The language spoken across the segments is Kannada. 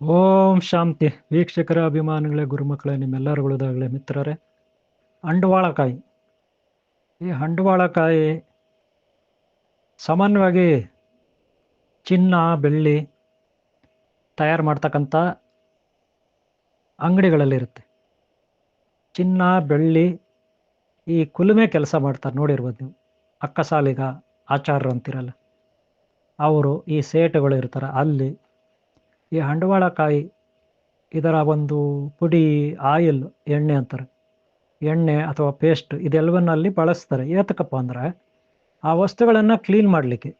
ಓಂ ಶಾಂತಿ ವೀಕ್ಷಕರ ಅಭಿಮಾನಿಗಳೇ ಗುರುಮಕ್ಕಳೇ ನಿಮ್ಮೆಲ್ಲರುಗಳದಾಗಲೇ ಮಿತ್ರರೇ. ಅಂಡವಾಳಕಾಯಿ, ಈ ಅಂಡವಾಳಕಾಯಿ ಸಾಮಾನ್ಯವಾಗಿ ಚಿನ್ನ ಬೆಳ್ಳಿ ತಯಾರು ಮಾಡ್ತಕ್ಕಂಥ ಅಂಗಡಿಗಳಲ್ಲಿರುತ್ತೆ. ಚಿನ್ನ ಬೆಳ್ಳಿ ಈ ಕುಲುಮೆ ಕೆಲಸ ಮಾಡ್ತಾರೆ, ನೋಡಿರ್ಬೋದು ನೀವು. ಅಕ್ಕಸಾಲಿಗ ಆಚಾರ್ಯರು ಅಂತಿರಲ್ಲ, ಅವರು ಈ ಸೇಟುಗಳು ಇರ್ತಾರೆ ಅಲ್ಲಿ. ಈ ಅಂಡವಾಳಕಾಯಿ ಇದರ ಒಂದು ಪುಡಿ, ಆಯಿಲ್, ಎಣ್ಣೆ ಅಂತಾರೆ, ಎಣ್ಣೆ ಅಥವಾ ಪೇಸ್ಟ್ ಇದೆಲ್ಲವನ್ನಲ್ಲಿ ಬಳಸ್ತಾರೆ. ಏತಕ್ಕಪ್ಪ ಅಂದರೆ ಆ ವಸ್ತುಗಳನ್ನು ಕ್ಲೀನ್ ಮಾಡಲಿಕ್ಕೆ,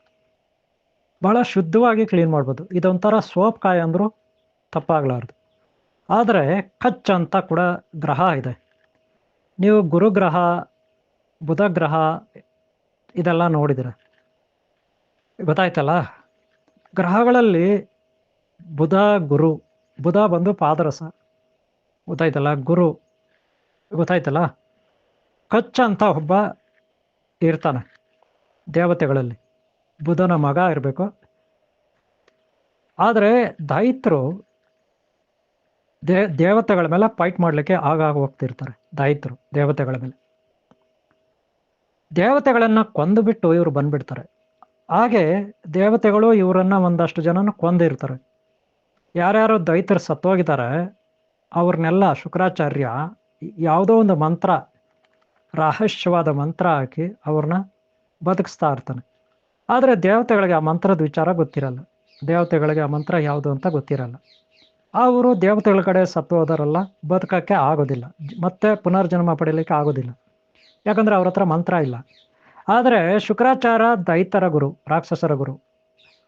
ಭಾಳ ಶುದ್ಧವಾಗಿ ಕ್ಲೀನ್ ಮಾಡ್ಬೋದು. ಇದೊಂಥರ ಸೋಪ್ ಕಾಯಿ ಅಂದರೂ ತಪ್ಪಾಗಲಾರ್ದು. ಆದರೆ ಕಚ್ ಅಂತ ಕೂಡ ಗ್ರಹ ಇದೆ. ನೀವು ಗುರುಗ್ರಹ, ಬುಧ ಗ್ರಹ ಇದೆಲ್ಲ ನೋಡಿದಿರ, ಗೊತ್ತಾಯ್ತಲ್ಲ. ಗ್ರಹಗಳಲ್ಲಿ ಬುಧ ಗುರು, ಬುಧ ಬಂದು ಪಾದರಸ, ಗೊತ್ತಾಯ್ತಲ್ಲ. ಗುರು ಗೊತ್ತಾಯ್ತಲ್ಲ. ಕಚ್ ಅಂತ ಒಬ್ಬ ಇರ್ತಾನೆ ದೇವತೆಗಳಲ್ಲಿ, ಬುಧನ ಮಗ ಇರಬೇಕು. ಆದರೆ ದೈತ್ರು ದೇವತೆಗಳ ಮೇಲೆ ಫೈಟ್ ಮಾಡಲಿಕ್ಕೆ ಆಗಾಗ ಹೋಗ್ತಿರ್ತಾರೆ. ದೈತ್ರು ದೇವತೆಗಳ ಮೇಲೆ, ದೇವತೆಗಳನ್ನು ಕೊಂದು ಬಿಟ್ಟು ಇವರು ಬಂದ್ಬಿಡ್ತಾರೆ. ಹಾಗೆ ದೇವತೆಗಳು ಇವರನ್ನು ಒಂದಷ್ಟು ಜನನ ಕೊಂದಿರ್ತಾರೆ. ಯಾರ್ಯಾರು ದೈತ್ರು ಸತ್ತೋಗಿದ್ದಾರೆ ಅವ್ರನ್ನೆಲ್ಲ ಶುಕ್ರಾಚಾರ್ಯ ಯಾವುದೋ ಒಂದು ಮಂತ್ರ, ರಹಸ್ಯವಾದ ಮಂತ್ರ ಹಾಕಿ ಅವ್ರನ್ನ ಬದುಕಿಸ್ತಾ ಇರ್ತಾನೆ. ಆದರೆ ದೇವತೆಗಳಿಗೆ ಆ ಮಂತ್ರದ ವಿಚಾರ ಗೊತ್ತಿರಲ್ಲ. ದೇವತೆಗಳಿಗೆ ಆ ಮಂತ್ರ ಯಾವುದು ಅಂತ ಗೊತ್ತಿರಲ್ಲ. ಅವರು ದೇವತೆಗಳ ಕಡೆ ಸತ್ತು ಹೋದರಲ್ಲ, ಬದುಕಕ್ಕೆ ಆಗೋದಿಲ್ಲ, ಮತ್ತೆ ಪುನರ್ಜನ್ಮ ಪಡೀಲಿಕ್ಕೆ ಆಗೋದಿಲ್ಲ, ಯಾಕಂದರೆ ಅವ್ರ ಹತ್ರ ಮಂತ್ರ ಇಲ್ಲ. ಆದರೆ ಶುಕ್ರಾಚಾರ್ಯ ದೈತರ ಗುರು, ರಾಕ್ಷಸರ ಗುರು,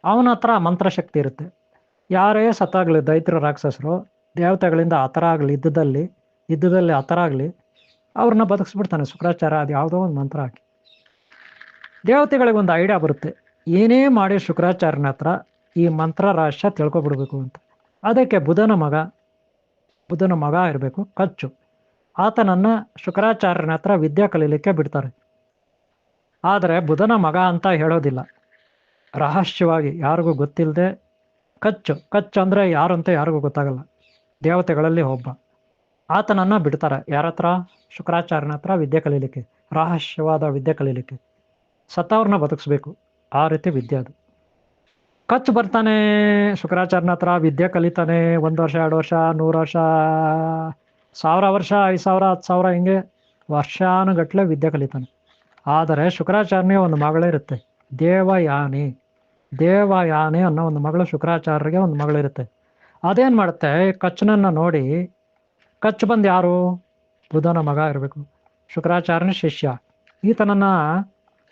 ಅವನ ಹತ್ರ ಮಂತ್ರಶಕ್ತಿ ಇರುತ್ತೆ. ಯಾರೇ ಸತ್ತಾಗಲಿ, ದೈತ್ರು ರಾಕ್ಷಸರು ದೇವತೆಗಳಿಂದ ಆ ಥರ ಆಗಲಿ, ಯುದ್ಧದಲ್ಲಿ ಆ ಥರ ಆಗಲಿ, ಅವ್ರನ್ನ ಬದುಕಿಸ್ಬಿಡ್ತಾನೆ ಶುಕ್ರಾಚಾರ್ಯ. ಅದು ಯಾವುದೋ ಒಂದು ಮಂತ್ರ ಹಾಕಿ. ದೇವತೆಗಳಿಗೆ ಒಂದು ಐಡಿಯಾ ಬರುತ್ತೆ, ಏನೇ ಮಾಡಿ ಶುಕ್ರಾಚಾರ್ಯನ ಹತ್ರ ಈ ಮಂತ್ರ ರಹಸ್ಯ ತಿಳ್ಕೊಬಿಡ್ಬೇಕು ಅಂತ. ಅದಕ್ಕೆ ಬುಧನ ಮಗ ಇರಬೇಕು ಕಚ್ಚು, ಆತನನ್ನು ಶುಕ್ರಾಚಾರ್ಯನ ಹತ್ರ ವಿದ್ಯೆ ಕಲೀಲಿಕ್ಕೆ ಬಿಡ್ತಾರೆ. ಆದರೆ ಬುಧನ ಮಗ ಅಂತ ಹೇಳೋದಿಲ್ಲ, ರಹಸ್ಯವಾಗಿ ಯಾರಿಗೂ ಗೊತ್ತಿಲ್ಲದೆ ಕಚ್ಚು ಅಂದರೆ ಯಾರು ಅಂತ ಯಾರಿಗೂ ಗೊತ್ತಾಗಲ್ಲ, ದೇವತೆಗಳಲ್ಲಿ ಒಬ್ಬ, ಆತನನ್ನು ಬಿಡ್ತಾರೆ. ಯಾರ ಹತ್ರ? ಶುಕ್ರಾಚಾರ್ಯನ ಹತ್ರ ವಿದ್ಯೆ ಕಲೀಲಿಕ್ಕೆ, ರಹಸ್ಯವಾದ ವಿದ್ಯೆ ಕಲೀಲಿಕ್ಕೆ. ಸತ್ತವ್ರನ್ನ ಬದುಕಿಸ್ಬೇಕು, ಆ ರೀತಿ ವಿದ್ಯೆ ಅದು. ಕಚ್ ಬರ್ತಾನೆ ಶುಕ್ರಾಚಾರ್ಯನ ಹತ್ರ, ವಿದ್ಯೆ ಕಲಿತಾನೆ. 1 ವರ್ಷ 2 ವರ್ಷ 100 ವರ್ಷ 1000 ವರ್ಷ 5000 10,000 ಹಿಂಗೆ ವರ್ಷಾನುಗಟ್ಟಲೆ ವಿದ್ಯೆ ಕಲಿತಾನೆ. ಆದರೆ ಶುಕ್ರಾಚಾರ್ಯನಿಗೆ ಒಂದು ಮಗಳಿರುತ್ತೆ, ದೇವಯಾನಿ ಅನ್ನೋ ಒಂದು ಮಗಳು ಶುಕ್ರಾಚಾರ್ಯರಿಗೆ ಒಂದು ಮಗಳಿರುತ್ತೆ. ಅದೇನು ಮಾಡುತ್ತೆ, ಕಚ್ಚನನ್ನು ನೋಡಿ, ಕಚ್ ಬಂದು ಯಾರು? ಬುಧನ ಮಗ ಇರಬೇಕು, ಶುಕ್ರಾಚಾರ್ಯನ ಶಿಷ್ಯ. ಈತನನ್ನು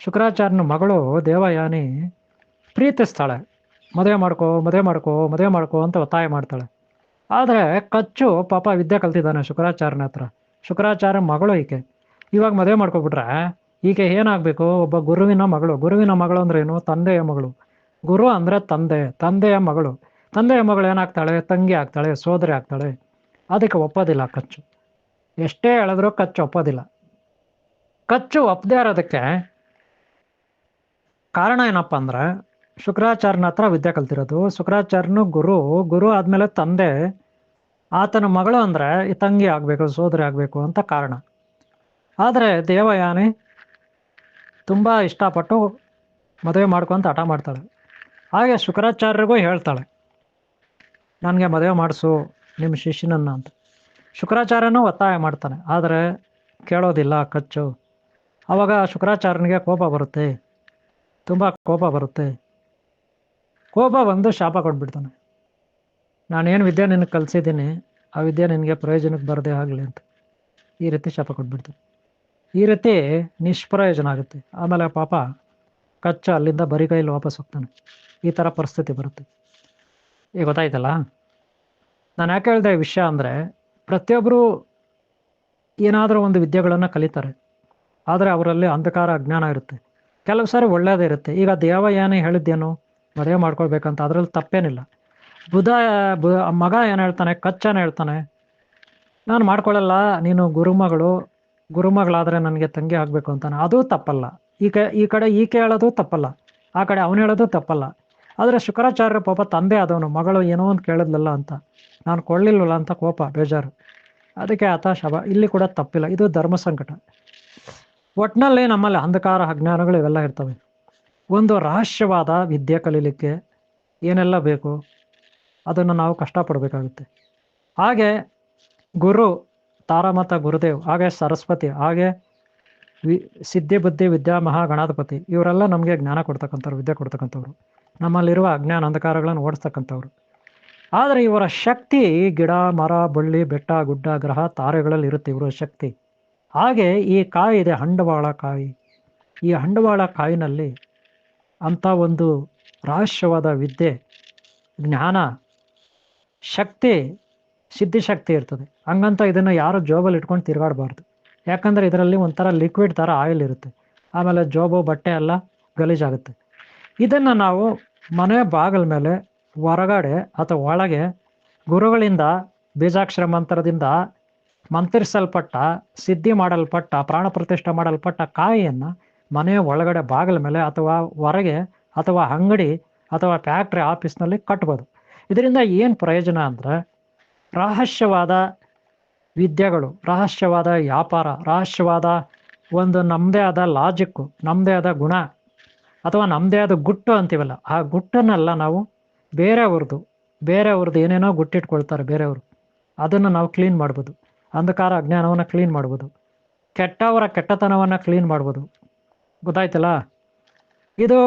ಶುಕ್ರಾಚಾರ್ಯನ ಮಗಳು ದೇವಯಾನಿ ಪ್ರೀತಿಸ್ತಾಳೆ. ಮದುವೆ ಮಾಡ್ಕೋ ಅಂತ ಒತ್ತಾಯ ಮಾಡ್ತಾಳೆ. ಆದರೆ ಕಚ್ಚು ಪಾಪ ವಿದ್ಯೆ ಕಲ್ತಿದ್ದಾನೆ ಶುಕ್ರಾಚಾರ್ಯನ ಹತ್ರ. ಶುಕ್ರಾಚಾರ್ಯ ಮಗಳು ಈಕೆ. ಇವಾಗ ಮದುವೆ ಮಾಡ್ಕೊಬಿಟ್ರೆ ಈಕೆ ಏನಾಗಬೇಕು? ಒಬ್ಬ ಗುರುವಿನ ಮಗಳು ಅಂದ್ರೆ ಏನು? ತಂದೆಯ ಮಗಳು. ಗುರು ಅಂದರೆ ತಂದೆಯ ಮಗಳು. ತಂದೆಯ ಮಗಳು ಏನಾಗ್ತಾಳೆ? ತಂಗಿ ಆಗ್ತಾಳೆ, ಸೋದರಿ ಆಗ್ತಾಳೆ. ಅದಕ್ಕೆ ಒಪ್ಪೋದಿಲ್ಲ ಕಚ್ಚು. ಎಷ್ಟೇ ಹೇಳಿದ್ರು ಕಚ್ಚು ಒಪ್ಪೋದಿಲ್ಲ. ಕಚ್ಚು ಒಪ್ಪದೇ ಇರೋದಕ್ಕೆ ಕಾರಣ ಏನಪ್ಪ ಅಂದ್ರೆ, ಶುಕ್ರಾಚಾರ್ಯನ ಹತ್ರ ವಿದ್ಯೆ ಕಲ್ತಿರೋದು. ಶುಕ್ರಾಚಾರ್ಯನು ಗುರು ಆದಮೇಲೆ ತಂದೆ, ಆತನ ಮಗಳು ಅಂದರೆ ಈ ತಂಗಿ ಆಗಬೇಕು, ಸೋದರಿ ಆಗಬೇಕು ಅಂತ ಕಾರಣ. ಆದರೆ ದೇವಯಾನಿ ತುಂಬ ಇಷ್ಟಪಟ್ಟು ಮದುವೆ ಮಾಡ್ಕೊಂತ ಹಠ ಮಾಡ್ತಾಳೆ. ಹಾಗೆ ಶುಕ್ರಾಚಾರ್ಯರಿಗೂ ಹೇಳ್ತಾಳೆ, ನನಗೆ ಮದುವೆ ಮಾಡಿಸು ನಿಮ್ಮ ಶಿಷ್ಯನನ್ನು ಅಂತ. ಶುಕ್ರಾಚಾರ್ಯನೂ ಒತ್ತಾಯ ಮಾಡ್ತಾನೆ, ಆದರೆ ಕೇಳೋದಿಲ್ಲ ಕಚ್ಚು. ಆವಾಗ ಶುಕ್ರಾಚಾರ್ಯನಿಗೆ ಕೋಪ ಬರುತ್ತೆ, ತುಂಬ ಕೋಪ ಬರುತ್ತೆ. ಕೋಪ ಬಂದು ಶಾಪ ಕೊಟ್ಬಿಡ್ತಾನೆ, ನಾನೇನು ವಿದ್ಯೆ ನಿನಗೆ ಕಲಿಸಿದ್ದೀನಿ ಆ ವಿದ್ಯೆ ನಿನಗೆ ಪ್ರಯೋಜನಕ್ಕೆ ಬರದೇ ಆಗಲಿ ಅಂತ. ಈ ರೀತಿ ಶಾಪ ಕೊಟ್ಬಿಡ್ತಾನೆ. ಈ ರೀತಿ ನಿಷ್ಪ್ರಯೋಜನ ಆಗುತ್ತೆ. ಆಮೇಲೆ ಪಾಪ ಕಚ್ಚ ಅಲ್ಲಿಂದ ಬರೀ ಕೈಯಲ್ಲಿ ವಾಪಸ್ ಹೋಗ್ತಾನೆ. ಈ ಥರ ಪರಿಸ್ಥಿತಿ ಬರುತ್ತೆ. ಈಗ ಗೊತ್ತಾಯ್ತಲ್ಲ. ನಾನು ಯಾಕೆ ಹೇಳಿದೆ ಈ ವಿಷಯ ಅಂದರೆ, ಪ್ರತಿಯೊಬ್ಬರು ಏನಾದರೂ ಒಂದು ವಿದ್ಯೆಗಳನ್ನು ಕಲಿತಾರೆ, ಆದರೆ ಅವರಲ್ಲಿ ಅಂಧಕಾರ ಅಜ್ಞಾನ ಇರುತ್ತೆ. ಕೆಲವು ಸಾರಿ ಒಳ್ಳೆಯದೇ ಇರುತ್ತೆ. ಈಗ ದೇವಯಾನಿ ಹೇಳಿದ್ದೇನು? ಮದುವೆ ಮಾಡ್ಕೊಳ್ಬೇಕಂತ, ಅದರಲ್ಲಿ ತಪ್ಪೇನಿಲ್ಲ. ಮಗ ಏನು ಹೇಳ್ತಾನೆ? ಕಚ್ಚನ ಹೇಳ್ತಾನೆ, ನಾನು ಮಾಡ್ಕೊಳ್ಳಲ್ಲ, ನೀನು ಗುರುಮಗಳಾದರೆ ನನಗೆ ತಂಗಿ ಆಗಬೇಕು ಅಂತಾನೆ. ಅದೂ ತಪ್ಪಲ್ಲ. ಈ ಕಡೆ ಈಕೆ ಹೇಳೋದು ತಪ್ಪಲ್ಲ, ಆ ಕಡೆ ಅವನು ಹೇಳೋದು ತಪ್ಪಲ್ಲ. ಆದರೆ ಶುಕ್ರಾಚಾರ್ಯರ ಪಾಪ ತಂದೆ ಆದವನು, ಮಗಳು ಏನೋ ಒಂದು ಕೇಳಿದ್ಲಲ್ಲ ಅಂತ, ನಾನು ಕೊಳ್ಳಿಲ್ವಲ್ಲ ಅಂತ ಕೋಪ, ಬೇಜಾರು. ಅದಕ್ಕೆ ಆತ ಶವ. ಇಲ್ಲಿ ಕೂಡ ತಪ್ಪಿಲ್ಲ, ಇದು ಧರ್ಮ ಸಂಕಟ. ಒಟ್ಟಿನಲ್ಲಿ ನಮ್ಮಲ್ಲಿ ಅಂಧಕಾರ ಅಜ್ಞಾನಗಳು ಇವೆಲ್ಲ ಇರ್ತವೆ. ಒಂದು ರಹಸ್ಯವಾದ ವಿದ್ಯೆ ಕಲೀಲಿಕ್ಕೆ ಏನೆಲ್ಲ ಬೇಕು ಅದನ್ನು ನಾವು ಕಷ್ಟಪಡಬೇಕಾಗುತ್ತೆ. ಹಾಗೆ ಗುರು ತಾರಾಮತ ಗುರುದೇವ್, ಹಾಗೆ ಸರಸ್ವತಿ, ಹಾಗೆ ಸಿದ್ಧಿ ಬುದ್ಧಿ ವಿದ್ಯಾ ಮಹಾಗಣಾಧಿಪತಿ, ಇವರೆಲ್ಲ ನಮಗೆ ಜ್ಞಾನ ಕೊಡ್ತಕ್ಕಂಥವ್ರು, ವಿದ್ಯೆ ಕೊಡ್ತಕ್ಕಂಥವ್ರು, ನಮ್ಮಲ್ಲಿರುವ ಅಜ್ಞಾನ ಅಂಧಕಾರಗಳನ್ನು ಓಡಿಸ್ತಕ್ಕಂಥವ್ರು. ಆದರೆ ಇವರ ಶಕ್ತಿ ಗಿಡ ಮರ ಬಳ್ಳಿ ಬೆಟ್ಟ ಗುಡ್ಡ ಗ್ರಹ ತಾರೆಗಳಲ್ಲಿ ಇರುತ್ತೆ ಇವರ ಶಕ್ತಿ. ಹಾಗೆ ಈ ಕಾಯಿ ಇದೆ, ಹಂಡವಾಳ ಕಾಯಿ. ಈ ಹಂಡವಾಳ ಕಾಯಿನಲ್ಲಿ ಅಂಥ ಒಂದು ರಹಸ್ಯವಾದ ವಿದ್ಯೆ, ಜ್ಞಾನ, ಶಕ್ತಿ, ಸಿದ್ಧಿಶಕ್ತಿ ಇರ್ತದೆ. ಹಂಗಂತ ಇದನ್ನು ಯಾರು ಜೋಬಲ್ಲಿ ಇಟ್ಕೊಂಡು ತಿರುಗಾಡಬಾರ್ದು. ಯಾಕಂದರೆ ಇದರಲ್ಲಿ ಒಂಥರ ಲಿಕ್ವಿಡ್ ಥರ ಆಯಿಲ್ ಇರುತ್ತೆ. ಆಮೇಲೆ ಜೋಬು ಬಟ್ಟೆ ಎಲ್ಲ ಗಲೀಜಾಗುತ್ತೆ. ಇದನ್ನು ನಾವು ಮನೆ ಬಾಗಿಲ ಮೇಲೆ ಹೊರಗಡೆ ಅಥವಾ ಒಳಗೆ ಗುರುಗಳಿಂದ ಬೀಜಾಕ್ಷರ ಮಂತ್ರದಿಂದ ಮಂತ್ರಿಸಲ್ಪಟ್ಟ, ಸಿದ್ಧಿ ಮಾಡಲ್ಪಟ್ಟ, ಪ್ರಾಣ ಪ್ರತಿಷ್ಠೆ ಮಾಡಲ್ಪಟ್ಟ ಕಾಯಿಯನ್ನು ಮನೆಯ ಒಳಗಡೆ ಬಾಗಿಲ ಮೇಲೆ ಅಥವಾ ಹೊರಗೆ ಅಥವಾ ಅಂಗಡಿ ಅಥವಾ ಫ್ಯಾಕ್ಟ್ರಿ ಆಫೀಸ್ನಲ್ಲಿ ಕಟ್ಬೋದು. ಇದರಿಂದ ಏನು ಪ್ರಯೋಜನ ಅಂದರೆ, ರಹಸ್ಯವಾದ ವಿದ್ಯೆಗಳು, ರಹಸ್ಯವಾದ ವ್ಯಾಪಾರ, ರಹಸ್ಯವಾದ ಒಂದು ನಮ್ಮದೇ ಆದ ಲಾಜಿಕ್ಕು, ನಮ್ಮದೇ ಆದ ಗುಣ ಅಥವಾ ನಮ್ಮದೇ ಆದ ಗುಟ್ಟು ಅಂತೀವಲ್ಲ, ಆ ಗುಟ್ಟನ್ನೆಲ್ಲ ನಾವು ಬೇರೆಯವ್ರದ್ದು ಏನೇನೋ ಗುಟ್ಟಿಟ್ಕೊಳ್ತಾರೆ ಬೇರೆಯವರು, ಅದನ್ನು ನಾವು ಕ್ಲೀನ್ ಮಾಡ್ಬೋದು. ಅಂಧಕಾರ ಅಜ್ಞಾನವನ್ನು ಕ್ಲೀನ್ ಮಾಡ್ಬೋದು. ಕೆಟ್ಟವರ ಕೆಟ್ಟತನವನ್ನು ಕ್ಲೀನ್ ಮಾಡ್ಬೋದು. ಗೊತ್ತಾಯ್ತಲ್ಲ? ಇದು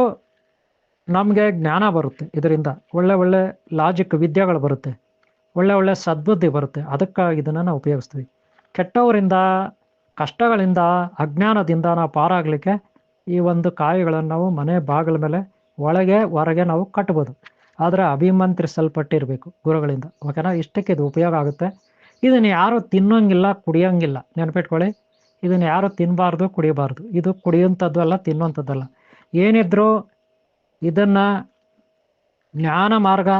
ನಮಗೆ ಜ್ಞಾನ ಬರುತ್ತೆ. ಇದರಿಂದ ಒಳ್ಳೆ ಲಾಜಿಕ್ ವಿದ್ಯೆಗಳು ಬರುತ್ತೆ, ಒಳ್ಳೆ ಸದ್ಬುದ್ಧಿ ಬರುತ್ತೆ. ಅದಕ್ಕಾಗಿ ಇದನ್ನು ನಾವು ಉಪಯೋಗಿಸ್ತೀವಿ. ಕೆಟ್ಟವರಿಂದ, ಕಷ್ಟಗಳಿಂದ, ಅಜ್ಞಾನದಿಂದ ನಾವು ಪಾರಾಗಲಿಕ್ಕೆ ಈ ಒಂದು ಕಾಯಿಗಳನ್ನು ನಾವು ಮನೆ ಬಾಗಿಲ ಮೇಲೆ ಒಳಗೆ ಹೊರಗೆ ನಾವು ಕಟ್ಬೋದು. ಆದರೆ ಅಭಿಮಂತ್ರಿಸಲ್ಪಟ್ಟಿರಬೇಕು ಗುರುಗಳಿಂದ. ಓಕೆನಾ? ಇಷ್ಟಕ್ಕೆ ಇದು ಉಪಯೋಗ ಆಗುತ್ತೆ. ಇದನ್ನು ಯಾರು ತಿನ್ನೋಂಗಿಲ್ಲ, ಕುಡಿಯೋಂಗಿಲ್ಲ, ನೆನಪಿಟ್ಕೊಳ್ಳಿ. ಇದನ್ನು ಯಾರು ತಿನ್ನಬಾರ್ದು, ಕುಡಿಯಬಾರ್ದು. ಇದು ಕುಡಿಯುವಂಥದ್ದು ಅಲ್ಲ, ತಿನ್ನುವಂಥದ್ದಲ್ಲ. ಏನಿದ್ರೂ ಇದನ್ನು ಜ್ಞಾನ ಮಾರ್ಗ,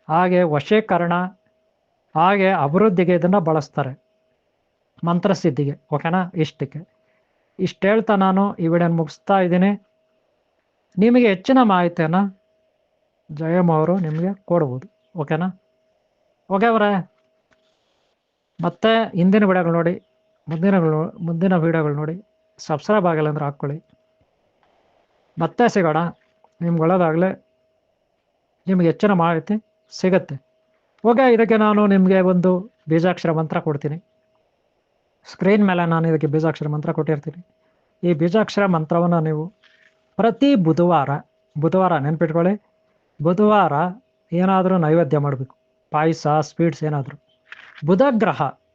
ಹಾಗೆ ವಶೀಕರಣ, ಹಾಗೆ ಅಭಿವೃದ್ಧಿಗೆ ಇದನ್ನು ಬಳಸ್ತಾರೆ, ಮಂತ್ರಸಿದ್ಧಿಗೆ. ಓಕೆನಾ? ಇಷ್ಟು ಹೇಳ್ತಾ ನಾನು ಈ ವಿಡಿಯೋನ ಮುಗಿಸ್ತಾ ಇದ್ದೀನಿ. ನಿಮಗೆ ಹೆಚ್ಚಿನ ಮಾಹಿತಿಯನ್ನು ಜಯಮ್ಮ ಅವರು ನಿಮಗೆ ಕೊಡ್ಬೋದು. ಓಕೆನಾ? ಓಕೆ ಅವರೇ, ಮತ್ತೆ ಹಿಂದಿನ ವಿಡಿಯೋಗಳು ನೋಡಿ, ಮುಂದಿನ ವಿಡಿಯೋಗಳು ನೋಡಿ. ಸಬ್ಸ್ಕ್ರೈಬ್ ಆಗಿಲ್ಲ ಅಂದ್ರೆ ಹಾಕ್ಕೊಳ್ಳಿ. ಮತ್ತೆ ಸಿಗೋಣ. ನಿಮ್ಗೆ ಒಳ್ಳೆಯದಾಗಲಿ, ನಿಮಗೆ ಹೆಚ್ಚಿನ ಮಾಹಿತಿ ಸಿಗುತ್ತೆ. ಓಕೆ, ಇದಕ್ಕೆ ನಾನು ನಿಮಗೆ ಒಂದು ಬೀಜಾಕ್ಷರ ಮಂತ್ರ ಕೊಡ್ತೀನಿ. ಸ್ಕ್ರೀನ್ ಮೇಲೆ ನಾನು ಇದಕ್ಕೆ ಬೀಜಾಕ್ಷರ ಮಂತ್ರ ಕೊಟ್ಟಿರ್ತೀನಿ. ಈ ಬೀಜಾಕ್ಷರ ಮಂತ್ರವನ್ನು ನೀವು ಪ್ರತಿ ಬುಧವಾರ ನೆನ್ಪಿಟ್ಕೊಳ್ಳಿ, ಬುಧವಾರ ಏನಾದರೂ ನೈವೇದ್ಯ ಮಾಡಬೇಕು, ಪಾಯಸ, ಸ್ವೀಟ್ಸ್ ಏನಾದರೂ.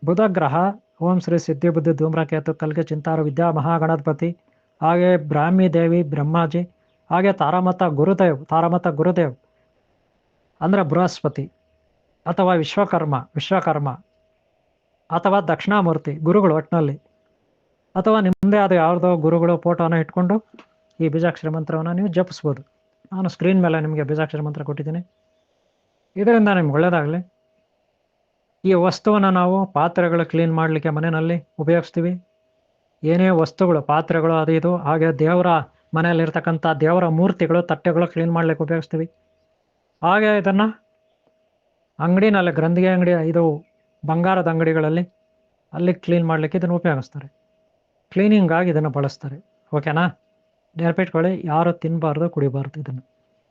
ಬುಧಗ್ರಹ ಓಂ ಶ್ರೀ ಸಿದ್ಧಿ ಬುದ್ಧಿ ಧೂಮ್ರಕೇತು ಕಲ್ಗೆ ಚಿಂತಾರು ವಿದ್ಯಾ ಮಹಾಗಣಾಧಿಪತಿ, ಹಾಗೆ ಬ್ರಾಹ್ಮಿ ದೇವಿ ಬ್ರಹ್ಮಾಜಿ, ಹಾಗೆ ತಾರಾಮತ ಗುರುದೇವ್ ಅಂದರೆ ಬೃಹಸ್ಪತಿ, ಅಥವಾ ವಿಶ್ವಕರ್ಮ ಅಥವಾ ದಕ್ಷಿಣಾಮೂರ್ತಿ ಗುರುಗಳು, ಒಟ್ಟಿನಲ್ಲಿ ಅಥವಾ ನಿಮ್ಮದೇ ಆದ ಯಾವುದೋ ಗುರುಗಳು ಫೋಟೋನ ಇಟ್ಕೊಂಡು ಈ ಬೀಜಾಕ್ಷರ ಮಂತ್ರವನ್ನು ನೀವು ಜಪಿಸ್ಬೋದು. ನಾನು ಸ್ಕ್ರೀನ್ ಮೇಲೆ ನಿಮಗೆ ಬೀಜಾಕ್ಷರ ಮಂತ್ರ ಕೊಟ್ಟಿದ್ದೀನಿ. ಇದರಿಂದ ನಿಮ್ಗೆ ಒಳ್ಳೆಯದಾಗಲಿ. ಈ ವಸ್ತುವನ್ನು ನಾವು ಪಾತ್ರೆಗಳು ಕ್ಲೀನ್ ಮಾಡಲಿಕ್ಕೆ ಮನೆಯಲ್ಲಿ ಉಪಯೋಗಿಸ್ತೀವಿ. ಏನೇ ವಸ್ತುಗಳು, ಪಾತ್ರೆಗಳು, ಅದು ಇದು, ಹಾಗೆ ದೇವರ ಮನೆಯಲ್ಲಿರ್ತಕ್ಕಂಥ ದೇವರ ಮೂರ್ತಿಗಳು, ತಟ್ಟೆಗಳು ಕ್ಲೀನ್ ಮಾಡಲಿಕ್ಕೆ ಉಪಯೋಗಿಸ್ತೀವಿ. ಹಾಗೆ ಇದನ್ನು ಅಂಗಡಿನಲ್ಲಿ, ಗ್ರಂಥಿಗೆ ಅಂಗಡಿ, ಇದು ಬಂಗಾರದ ಅಂಗಡಿಗಳಲ್ಲಿ ಅಲ್ಲಿ ಕ್ಲೀನ್ ಮಾಡಲಿಕ್ಕೆ ಇದನ್ನು ಉಪಯೋಗಿಸ್ತಾರೆ. ಕ್ಲೀನಿಂಗಾಗಿ ಇದನ್ನು ಬಳಸ್ತಾರೆ. ಓಕೆನಾ? ನೆನಪಿಟ್ಕೊಳ್ಳಿ, ಯಾರು ತಿನ್ನಬಾರ್ದು, ಕುಡಿಬಾರ್ದು ಇದನ್ನು.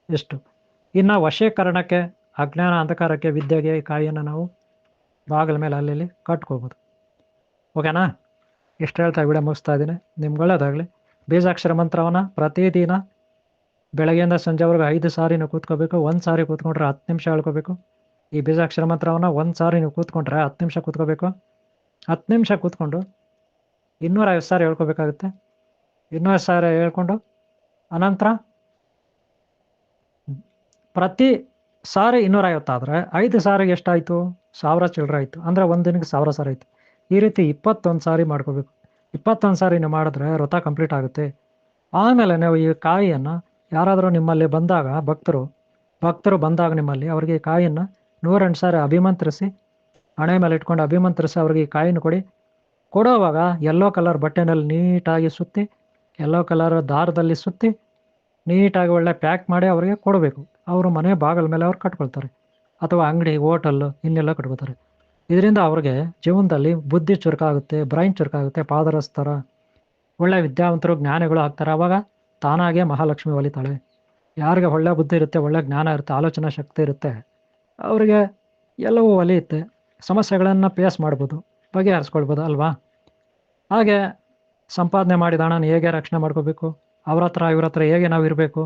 ಇಷ್ಟು. ಇನ್ನು ವಶೀಕರಣಕ್ಕೆ, ಅಜ್ಞಾನ ಅಂಧಕಾರಕ್ಕೆ, ವಿದ್ಯೆಗೆ ಕಾಯಿಯನ್ನು ನಾವು ಬಾಗಿಲ ಮೇಲೆ ಅಲ್ಲಿ ಕಟ್ಕೋಬೋದು. ಓಕೆನಾ? ಇಷ್ಟು ಹೇಳ್ತಾ ವಿಡಿಯೋ ಮುಗಿಸ್ತಾ ಇದ್ದೀನಿ. ನಿಮ್ಗೆ ಒಳ್ಳೆಯದಾಗಲಿ. ಬೀಜಾಕ್ಷರ ಮಂತ್ರವನ್ನು ಪ್ರತಿದಿನ ಬೆಳಗ್ಗೆಯಿಂದ ಸಂಜೆವರೆಗೂ 5 ಸಾರಿ ನೀವು ಕೂತ್ಕೋಬೇಕು. 1 ಸಾರಿ ಕೂತ್ಕೊಂಡ್ರೆ 10 ನಿಮಿಷ ಹೇಳ್ಕೋಬೇಕು. ಈ ಬೀಜಾಕ್ಷರ ಮಂತ್ರವನ್ನು 1 ಸಾರಿ ನೀವು ಕೂತ್ಕೊಂಡ್ರೆ 10 ನಿಮಿಷ ಕೂತ್ಕೋಬೇಕು. 10 ನಿಮಿಷ ಕೂತ್ಕೊಂಡು 250 ಸಾರಿ ಹೇಳ್ಕೋಬೇಕಾಗುತ್ತೆ. 250 ಸಾರಿ ಹೇಳ್ಕೊಂಡು ಅನಂತರ ಪ್ರತಿ ಸಾರಿ 250 ಆದರೆ 5 ಸಾರಿಗೆ ಎಷ್ಟಾಯಿತು? 1000 ಚಿಲ್ಲರೆ ಆಯಿತು. ಅಂದರೆ ಒಂದು ದಿನಕ್ಕೆ 1000 ಸಾರಿ ಆಯಿತು. ಈ ರೀತಿ 21 ಸಾರಿ ಮಾಡ್ಕೋಬೇಕು. 21 ಸಾರಿ ನೀವು ಮಾಡಿದ್ರೆ ವ್ರತ ಕಂಪ್ಲೀಟ್ ಆಗುತ್ತೆ. ಆಮೇಲೆ ನೀವು ಈ ಕಾಯಿಯನ್ನು ಯಾರಾದರೂ ನಿಮ್ಮಲ್ಲಿ ಬಂದಾಗ, ಭಕ್ತರು ಬಂದಾಗ ನಿಮ್ಮಲ್ಲಿ, ಅವರಿಗೆ ಈ ಕಾಯಿಯನ್ನು 108 ಸಾರಿ ಅಭಿಮಂತ್ರಿಸಿ, ಹಣೆ ಮೇಲೆ ಇಟ್ಕೊಂಡು ಅಭಿಮಂತ್ರಿಸಿ ಅವ್ರಿಗೆ ಈ ಕಾಯಿನ ಕೊಡುವಾಗ ಯೆಲ್ಲೋ ಕಲರ್ ಬಟ್ಟೆನಲ್ಲಿ ನೀಟಾಗಿ ಸುತ್ತಿ, ಯೆಲ್ಲೋ ಕಲರ್ ದಾರದಲ್ಲಿ ಸುತ್ತಿ ನೀಟಾಗಿ ಒಳ್ಳೆ ಪ್ಯಾಕ್ ಮಾಡಿ ಅವರಿಗೆ ಕೊಡಬೇಕು. ಅವರು ಮನೆ ಬಾಗಿಲ ಮೇಲೆ ಅವ್ರು ಕಟ್ಕೊಳ್ತಾರೆ, ಅಥವಾ ಅಂಗಡಿ ಹೋಟೆಲ್ ಇನ್ನೆಲ್ಲ ಕಟ್ಕೋತಾರೆ. ಇದರಿಂದ ಅವ್ರಿಗೆ ಜೀವನದಲ್ಲಿ ಬುದ್ಧಿ ಚುರುಕಾಗುತ್ತೆ, ಬ್ರೈನ್ ಚುರುಕಾಗುತ್ತೆ, ಪಾದರಸ್ತರ ಒಳ್ಳೆ ವಿದ್ಯಾವಂತರು ಜ್ಞಾನಿಗಳು ಆಗ್ತಾರೆ. ಅವಾಗ ತಾನಾಗೆ ಮಹಾಲಕ್ಷ್ಮಿ ಒಲಿತಾಳೆ. ಯಾರಿಗೆ ಒಳ್ಳೆ ಬುದ್ಧಿ ಇರುತ್ತೆ, ಒಳ್ಳೆ ಜ್ಞಾನ ಇರುತ್ತೆ, ಆಲೋಚನಾ ಶಕ್ತಿ ಇರುತ್ತೆ, ಅವರಿಗೆ ಎಲ್ಲವೂ ಒಲಿಯುತ್ತೆ. ಸಮಸ್ಯೆಗಳನ್ನು ಫೇಸ್ ಮಾಡ್ಬೋದು, ಬಗೆಹರಿಸ್ಕೊಳ್ಬೋದು ಅಲ್ವಾ? ಹಾಗೆ ಸಂಪಾದನೆ ಮಾಡಿದ ಹಣನ ಹೇಗೆ ರಕ್ಷಣೆ ಮಾಡ್ಕೋಬೇಕು, ಅವ್ರ ಹತ್ರ ಇವ್ರ ಹತ್ರ ಹೇಗೆ ನಾವು ಇರಬೇಕು,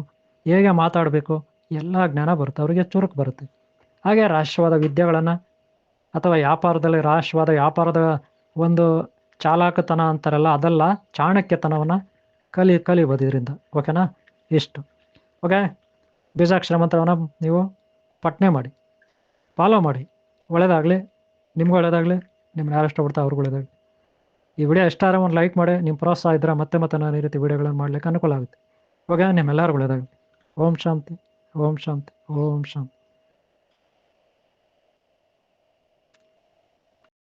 ಹೇಗೆ ಮಾತಾಡಬೇಕು, ಎಲ್ಲ ಜ್ಞಾನ ಬರುತ್ತೆ, ಅವರಿಗೆ ಚುರುಕು ಬರುತ್ತೆ. ಹಾಗೆ ರಹಸ್ಯವಾದ ವಿದ್ಯೆಗಳನ್ನು ಅಥವಾ ವ್ಯಾಪಾರದಲ್ಲಿ ರಹಸ್ಯವಾದ ವ್ಯಾಪಾರದ ಒಂದು ಚಾಲಾಕತನ ಅಂತಾರಲ್ಲ, ಅದೆಲ್ಲ ಚಾಣಕ್ಯತನವನ್ನು ಕಲಿಬೋದು ಇದರಿಂದ. ಓಕೆನಾ? ಇಷ್ಟು ಓಕೆ. ಬೀಜಾಕ್ಷರ ಮಂತ್ರವನ್ನು ನೀವು ಪಠನೆ ಮಾಡಿ, ಫಾಲೋ ಮಾಡಿ. ಒಳ್ಳೆಯದಾಗಲಿ, ನಿಮ್ಗೆ ಒಳ್ಳೆಯದಾಗಲಿ, ನಿಮ್ಗೆ ಯಾರು ಇಷ್ಟಪಡ್ತಾ ಅವ್ರಿಗೆ ಒಳ್ಳೆಯದಾಗಲಿ. ಈ ವಿಡಿಯೋ ಎಷ್ಟಾರ ಒಂದು ಲೈಕ್ ಮಾಡಿ. ನಿಮ್ಮ ಪ್ರೋತ್ಸಾಹ ಇದ್ದರೆ ಮತ್ತೆ ನಾನು ಈ ರೀತಿ ವಿಡಿಯೋಗಳನ್ನು ಮಾಡಲಿಕ್ಕೆ ಅನುಕೂಲ ಆಗುತ್ತೆ. ಓಕೆ, ನಿಮ್ಮೆಲ್ಲರಿಗೂ ಒಳ್ಳೆಯದಾಗಲಿ. ಓಂ ಶಾಂತಿ, ಓಂ ಶಾಂತಿ, ಓಂ ಶಾಂತಿ.